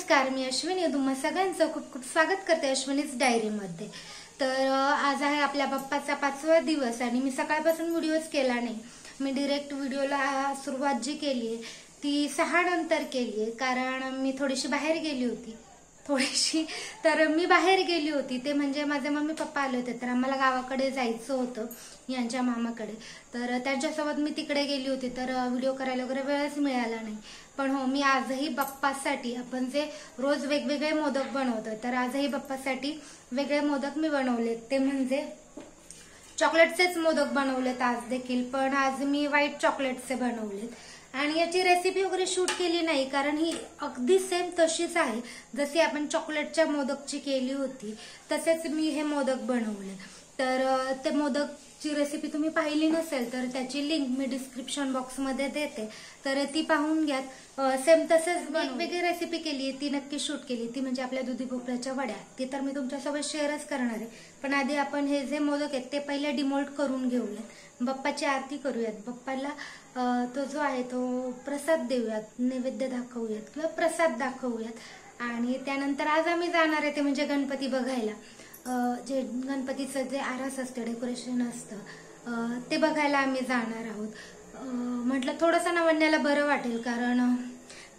नमस्कार, मी अश्विनी. तुम्हा सगळ्यांचं खूप खूप स्वागत करते अश्विनीज डायरीमध्ये. तर आज आहे आपल्या बाप्पाचा 5वा दिवस आणि मी सकाळपासून व्हिडिओच केला नाही. मी डिरेक्ट व्हिडिओला सुरुवात जी केली आहे ती 6 नंतर केली आहे, कारण मी थोडीशी बाहेर गेली होती. मी बाहेर गेली होती ते म्हणजे माझे मम्मी पप्पा आले होते, तर आम्हाला गावाकडे जायचं होतं यांच्या मामाकडे. तर त्यांच्यासोबत मी तिकडे गेली होती, तर व्हिडिओ करायला वगैरे वेळच मिळाला नाही. पण हो, मी आजही बाप्पासाठी आपण जे रोज वेगवेगळे मोदक बनवतो, तर आजही बाप्पासाठी वेगळे मोदक मी बनवले. ते म्हणजे चॉकलेटचेच मोदक बनवलेत आज देखील, पण आज मी व्हाईट चॉकलेटचे बनवलेत. आणि याची रेसिपी वगैरे शूट केली नाही, कारण ही अगदी सेम तशीच आहे जशी आपण चॉकलेटच्या मोदकची केली होती, तसेच मी हे मोदक बनवले. तर ते मोदकची रेसिपी तुम्ही पाहिली नसेल तर त्याची लिंक मी डिस्क्रिप्शन बॉक्समध्ये देते, तर ती पाहून घ्या. सेम तसेच वेगवेगळी रेसिपी केली आहे, ती नक्की शूट केली. ती म्हणजे आपल्या दुधी भोपळ्याच्या वड्या, ती तर मी तुमच्यासोबत शेअरच करणार आहे. पण आधी आपण हे जे मोदक आहेत ते पहिले डिमोल्ड करून घेऊयात, बाप्पाची आरती करूयात, बाप्पाला तो जो आहे तो प्रसाद देऊयात, नैवेद्य दाखवूयात किंवा प्रसाद दाखवूयात. आणि त्यानंतर आज आम्ही जाणार आहे ते म्हणजे गणपती बघायला. जे गणपतीचं जे आरास असतं, डेकोरेशन असतं, ते बघायला आम्ही जाणार आहोत. म्हटलं थोडंसं नवण्याला बरं वाटेल, कारण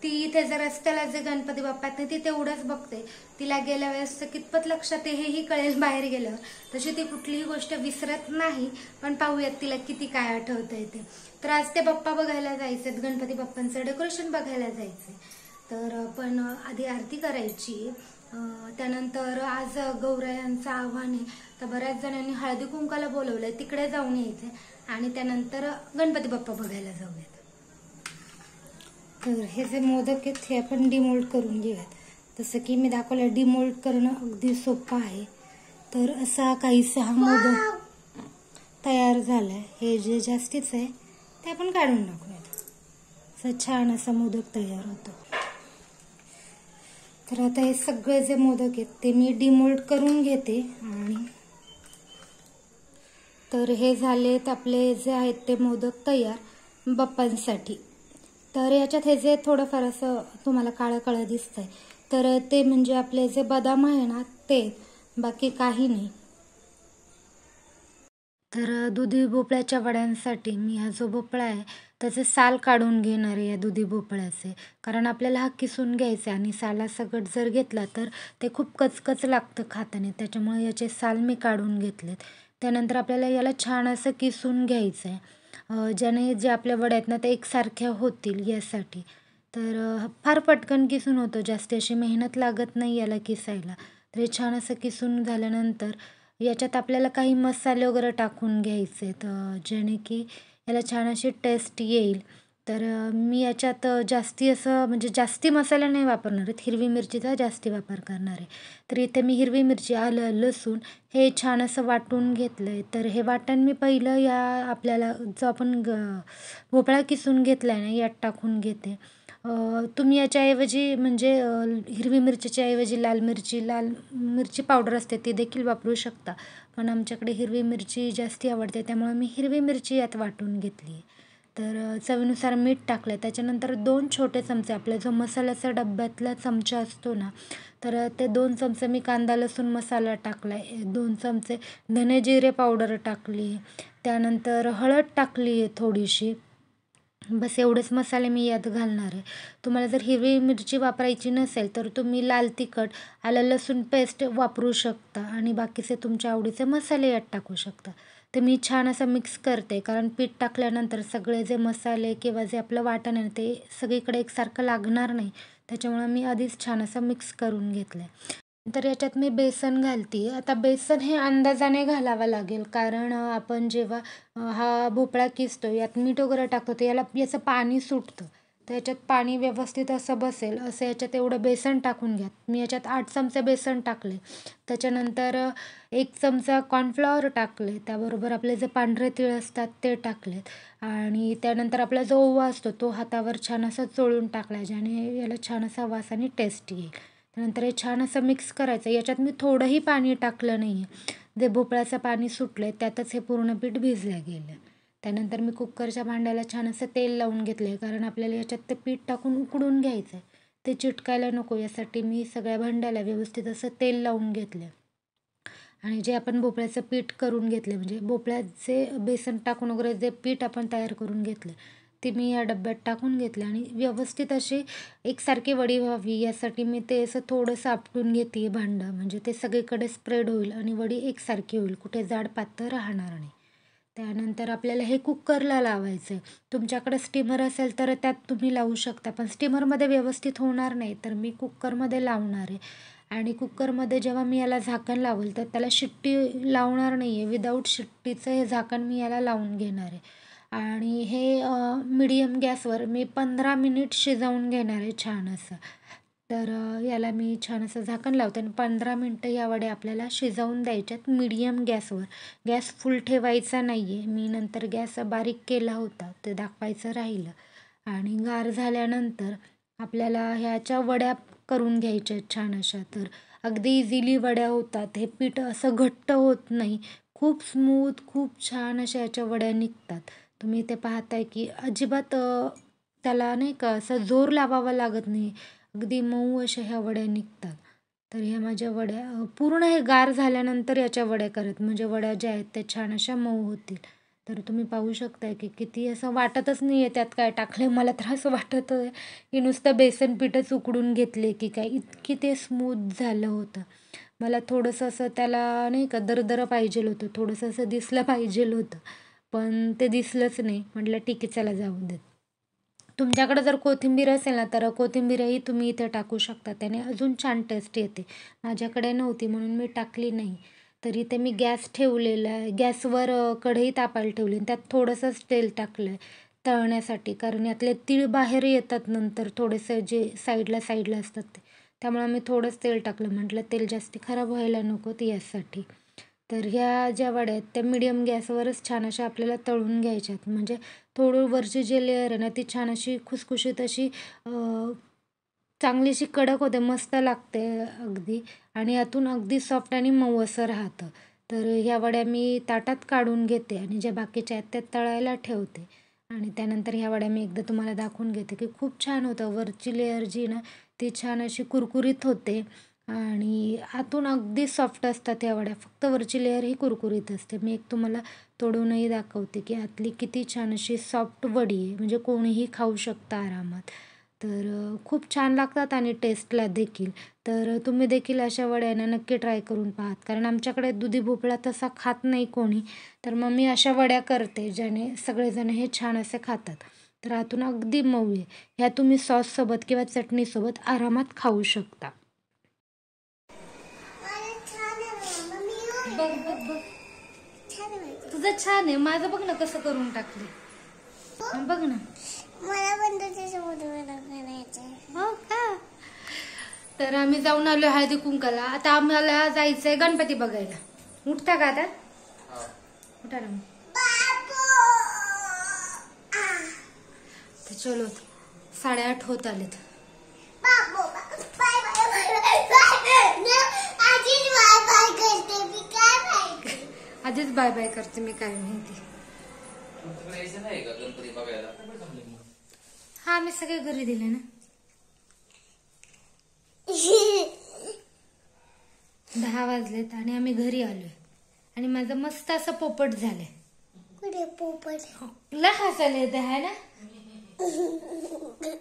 ती इथे जर रस्त्याला जे गणपती बाप्पा आहेत ती तेवढंच बघते. तिला गेल्या वेळेस कितपत लक्षात आहे हेही कळेल बाहेर गेल्यावर. तशी ती कुठलीही गोष्ट विसरत नाही, पण पाहूयात तिला किती काय आठवतंय ते. तर आज ते बाप्पा बघायला जायचे, गणपती बाप्पांचं डेकोरेशन बघायला जायचे. तर आपण आधी आरती करायची. त्यानंतर आज गौरायांचं आव्हान आहे, तर बऱ्याच जणांनी हळदी कुंकाला बोलवलंय, तिकडे जाऊन यायचंय. आणि त्यानंतर गणपती बाप्पा बघायला जाऊयात. तर हे जे मोदक आहेत हे आपण डिमोल्ड करून घेऊयात. तसं की मी दाखवलं, डिमोल्ड करणं अगदी सोपं आहे. तर असा काहीसा हा मोदक तयार झालाय. हे जे जास्तीच आहे ते आपण काढून टाकूयात. असं छान असा मोदक तयार होतो. तर आता हे सगळे जे मोदक आहेत ते मी डिमोल्ड करून घेते. आणि तर हे झालेत आपले जे आहेत ते मोदक तयार बाप्पांसाठी. तर याच्यात हे जे थोडंफार असं तुम्हाला काळं काळं दिसतंय, तर ते म्हणजे आपले जे बदाम आहे ना ते, बाकी काही नाही. तर दुधी भोपळ्याच्या वड्यांसाठी मी हा जो भोपळा आहे त्याचे साल काढून घेणार आहे, या दुधी भोपळ्याचे. कारण आपल्याला हा किसून घ्यायचा आहे आणि सालासकट जर घेतला तर ते खूप कचकच लागतं खाताना, त्याच्यामुळे याचे साल मी काढून घेतलेत. त्यानंतर आपल्याला याला छान असं किसून घ्यायचं आहे, ज्याने जे आपल्या वड्या आहेत ना ते एकसारख्या होतील यासाठी. तर फार पटकन किसून होतं, जास्त अशी मेहनत लागत नाही याला किसायला. तर हे छान असं किसून झाल्यानंतर याच्यात आपल्याला काही मसाले वगैरे टाकून घ्यायचे आहेत, जेणे की याला छान अशी टेस्ट येईल. तर मी याच्यात जास्ती असं म्हणजे जास्ती मसाले नाही वापरणार आहेत, हिरवी मिरचीचा जास्ती वापर करणार आहे. तर इथे मी हिरवी मिरची, आलं, लसूण हे छान असं वाटून घेतलं आहे. तर हे वाटण मी पहिलं या आपल्याला जो आपण भोपळा किसून घेतला आहे ना यात टाकून घेते. तुम्ही याच्याऐवजी म्हणजे हिरवी मिरचीच्या ऐवजी लाल मिरची पावडर असते ती देखील वापरू शकता, पण आमच्याकडे हिरवी मिरची जास्ती आवडते त्यामुळे मी हिरवी मिरची यात वाटून घेतली. तर चवीनुसार मीठ टाकलं. त्याच्यानंतर 2 छोटे चमचे, आपला जो मसाल्याचा डब्यातला चमचा असतो ना, तर ते 2 चमचे मी कांदा लसूण मसाला टाकला आहे. 2 चमचे धने जिरे पावडर टाकली. त्यानंतर हळद टाकली आहे थोडीशी. बस एवढेच मसाले मी यात घालणार आहे. तुम्हाला जर हिरवी मिरची वापरायची नसेल तर तुम्ही लाल तिखट, आलं लसूण पेस्ट वापरू शकता आणि बाकीचे तुमच्या आवडीचे मसाले यात टाकू शकता. तर मी छान असं मिक्स करते, कारण पीठ टाकल्यानंतर सगळे जे मसाले किंवा जे आपलं वाटण आहे ते सगळीकडे एकसारखं लागणार नाही, त्याच्यामुळे मी आधीच छान असं मिक्स करून घेतलं आहे. तर याच्यात मी बेसन घालते. आता बेसन हे अंदाजाने घालावं लागेल, कारण आपण जेव्हा हा भोपळा किसतो यात मीठ वगैरे टाकतो तर याचं पाणी सुटतं. तर याच्यात पाणी व्यवस्थित असं बसेल असं याच्यात एवढं बेसन टाकून घ्या. मी याच्यात 8 चमचे बेसन टाकले. त्याच्यानंतर 1 चमचा कॉर्नफ्लॉवर टाकले. त्याबरोबर आपले जे पांढरे तीळ असतात ते टाकलेत. आणि त्यानंतर आपला जो ओवा असतो तो हातावर छान असा चोळून टाकला, ज्याने याला छान असा वास आणि टेस्ट येईल. त्यानंतर हे छान असं मिक्स करायचं. याच्यात मी थोडंही पाणी टाकलं नाही आहे, जे भोपळ्याचं पाणी सुटलं आहे त्यातच हे पूर्ण पीठ भिजलं गेलं. त्यानंतर मी कुकरच्या भांड्याला छान असं तेल लावून घेतलं आहे, कारण आपल्याला याच्यात ते पीठ टाकून उकडून घ्यायचं आहे. ते चिटकायला नको यासाठी मी सगळ्या भांड्याला व्यवस्थित असं तेल लावून घेतलं. आणि जे आपण भोपळ्याचं पीठ करून घेतले, म्हणजे भोपळ्याचे बेसन टाकून वगैरे जे पीठ आपण तयार करून घेतले ते मी या डब्यात टाकून घेतले आणि व्यवस्थित अशी एकसारखी वडी व्हावी यासाठी मी ते असं थोडंसं आपटून घेते भांडं, म्हणजे ते सगळीकडे स्प्रेड होईल आणि वडी एकसारखी होईल, कुठे जाड पातळ राहणार नाही. त्यानंतर आपल्याला हे कुकरला लावायचं आहे. तुमच्याकडे स्टीमर असेल तर त्यात तुम्ही लावू शकता, पण स्टीमरमध्ये व्यवस्थित होणार नाही, तर मी कुकरमध्ये लावणार आहे. आणि कुकरमध्ये जेव्हा मी याला झाकण लावेल तर त्याला शिट्टी लावणार नाही आहे, विदाऊट शिट्टीचं हे झाकण मी याला लावून घेणार आहे. आणि हे मीडियम गॅसवर मी 15 मिनिट शिजवून घेणार आहे छान असं. तर याला मी छान असं झाकण लावते आणि 15 मिनटं या वड्या आपल्याला शिजवून द्यायच्यात मीडियम गॅसवर. गॅस फुल ठेवायचा नाही आहे, मी नंतर गॅस बारीक केला होता, ते दाखवायचं राहिलं. आणि गार झाल्यानंतर आपल्याला ह्याच्या वड्या करून घ्यायच्या छान अशा. तर अगदी इझिली वड्या होतात, हे पीठ असं घट्ट होत नाही, खूप स्मूथ खूप छान अशा ह्याच्या वड्या निघतात. तुम्ही ते पाहताय की अजिबात त्याला नाही का असं जोर लावावा लागत नाही, अगदी मऊ अशा ह्या वड्या निघतात. तर ह्या माझ्या वड्या पूर्ण हे गार झाल्यानंतर याच्या वड्या करत, म्हणजे वड्या ज्या आहेत त्या छान अशा मऊ होतील. तर तुम्ही पाहू शकताय की किती असं वाटतच नाही आहे त्यात काय टाकलं. मला तर असं वाटत आहे की नुसतं बेसन पीठच उकडून घेतले की काय, इतकी ते स्मूथ झालं होतं. मला थोडंसं असं त्याला नाही का दरदरं पाहिजे होतं, थोडंसं असं दिसलं पाहिजे होतं, पण ते दिसलंच नाही. म्हटलं ठीक आहे चला जाऊ देत. तुमच्याकडे जर कोथिंबीर असेल ना तर कोथिंबीरही तुम्ही इथे टाकू शकता, त्याने अजून छान टेस्ट येते. माझ्याकडे नव्हती म्हणून मी टाकली नाही. तर इथे मी गॅस ठेवलेला आहे, गॅसवर कढई तापायला ठेवली आणि त्यात थोडंसंच तेल टाकलं आहे तळण्यासाठी, कारण यातले तीळ बाहेर येतात नंतर थोडेसे जे साईडला असतात ते, त्यामुळे मी थोडंच तेल टाकलं, म्हटलं तेल जास्त खराब व्हायला नको ते यासाठी. तर ह्या ज्या वड्या आहेत त्या मीडियम गॅसवरच छान अशा आपल्याला तळून घ्यायच्यात, म्हणजे थोडं वरची जे लेअर आहे ना ती छान अशी खुसखुशीत अशी चांगलीशी कडक होते, मस्त लागते अगदी, आणि यातून अगदी सॉफ्ट आणि मऊ असं राहतं. तर ह्या वड्या मी ताटात काढून घेते आणि ज्या बाकीच्या आहेत त्या तळायला ठेवते. आणि त्यानंतर ह्या वड्या मी एकदा तुम्हाला दाखवून घेते की खूप छान होतं. वरची लेअर जी ना ती छान अशी कुरकुरीत होते आणि आतून अगदी सॉफ्ट असतात ह्या वड्या, फक्त वरची लेअर ही कुरकुरीत असते. मी एक तुम्हाला तोडूनही दाखवते की आतली किती छान अशी सॉफ्ट वडी आहे, म्हणजे कोणीही खाऊ शकतं आरामात. तर खूप छान लागतात आणि टेस्टला देखील. तर तुम्ही देखील अशा वड्या ना नक्की ट्राय करून पाहात, कारण आमच्याकडे दुधी भोपळा तसा खात नाही कोणी, तर मग मी अशा वड्या करते ज्याने सगळेजण हे छान असे खातात. तर आतून अगदी मऊ आहे. ह्या तुम्ही सॉससोबत किंवा चटणीसोबत आरामात खाऊ शकता. बघ बघ बघ, तुझं छान आहे, माझं बघ ना कसं करून टाकले, बघ ना. मला पण त्याच्यासोबत करायचं. हो का? तर आम्ही जाऊन आलो हळदी कुंकाला. आता आम्हाला जायचंय गणपती बघायला. उठता का आता? उठा ना. तर चलो, 8:30 होत आलेत. आधीच बाय बाय करते मी, काय माहिती. हा, मी सगळे घरी दिले ना. 10 वाजलेत आणि आम्ही घरी आलोय आणि माझं मस्त असं पोपट झालंय. कुठे पोपट? लय हसायला येते आहे ना. पोपट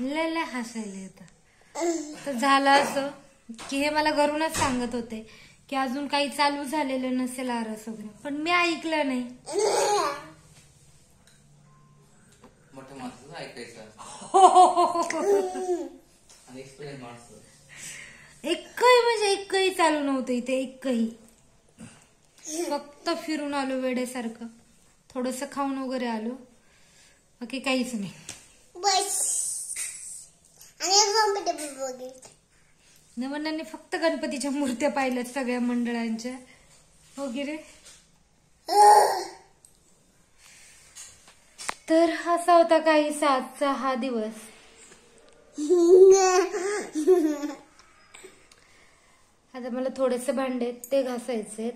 झालंय, लय हसायला येतं. तर झालं असं की हे मला घरूनच सांगत होते की अजून काही चालू झालेलं नसेल आरस वगैरे, पण मी ऐकलं नाही. मोठ्या माणसाचं ऐकायचं. एकही म्हणजे एकही चालू नव्हतं इथे, एकही. फक्त फिरून आलो वेड्यासारखं, थोडस खाऊन वगैरे आलो, बाकी काहीच नाही. बस. आणि नवनांनी फक्त गणपतीच्या मूर्त्या पाहिल्यात सगळ्या मंडळांच्या वगैरे. तर असा होता काहीसा आजचा हा दिवस. आता मला थोडेसे भांडे ते घासायचे,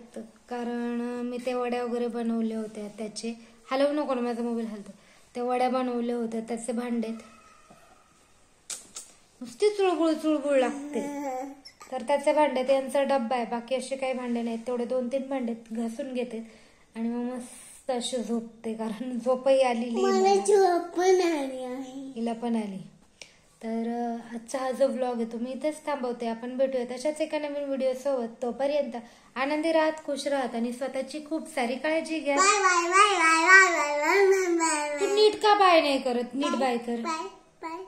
कारण मी ते वड्या वगैरे बनवल्या होत्या त्याचे. हलवू नको ना, माझा मोबाईल हलतो. त्या वड्या बनवल्या होत्या त्याचे भांडेत. नुसती चुळबुळ लागते. तर त्याचे भांडे, यांचा डब्बा आहे. बाकी असे काही भांडे नाहीत. तेवढे 2-3 भांडे घासून घेते आणि मग मस्त अशी झोपते, कारण झोपही आलेली मला झोप पण आली आहे. हिला पण आली. तर आजचा हा जो व्लॉग आहे तो मी इथेच थांबवते. आपण भेटूया तशाच एका नवीन व्हिडिओ सोबत. तोपर्यंत आनंदी राहत, खुश राहत आणि स्वतःची खूप सारी काळजी घ्या. Bye bye bye bye bye bye bye bye तू नीट का बाय नाही करत? नीट बाय कर. Bye bye.